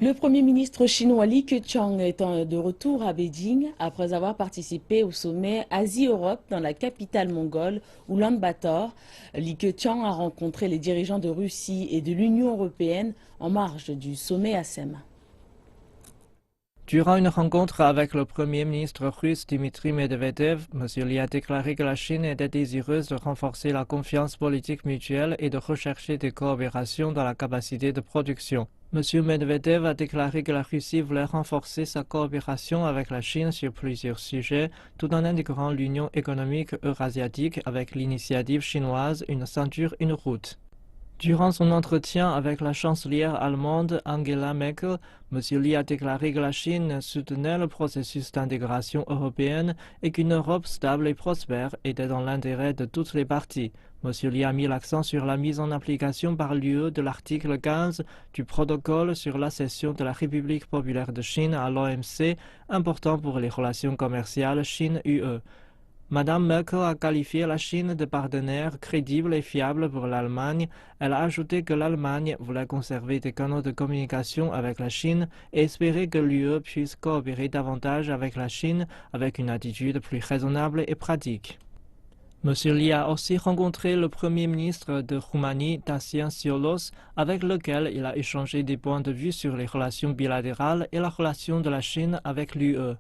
Le Premier ministre chinois Li Keqiang est de retour à Beijing après avoir participé au sommet Asie-Europe dans la capitale mongole, Oulan-Bator. Li Keqiang a rencontré les dirigeants de Russie et de l'Union européenne en marge du sommet ASEM. Durant une rencontre avec le Premier ministre russe Dmitry Medvedev, M. Li a déclaré que la Chine était désireuse de renforcer la confiance politique mutuelle et de rechercher des coopérations dans la capacité de production. M. Medvedev a déclaré que la Russie voulait renforcer sa coopération avec la Chine sur plusieurs sujets, tout en intégrant l'Union économique eurasiatique avec l'initiative chinoise Une ceinture, une route. Durant son entretien avec la chancelière allemande Angela Merkel, M. Li a déclaré que la Chine soutenait le processus d'intégration européenne et qu'une Europe stable et prospère était dans l'intérêt de toutes les parties. M. Li a mis l'accent sur la mise en application par l'UE de l'article 15 du protocole sur l'accession de la République populaire de Chine à l'OMC, important pour les relations commerciales Chine-UE. Madame Merkel a qualifié la Chine de partenaire crédible et fiable pour l'Allemagne. Elle a ajouté que l'Allemagne voulait conserver des canaux de communication avec la Chine et espérer que l'UE puisse coopérer davantage avec la Chine avec une attitude plus raisonnable et pratique. M. Li a aussi rencontré le Premier ministre de Roumanie, Dacian Cioloș, avec lequel il a échangé des points de vue sur les relations bilatérales et la relation de la Chine avec l'UE.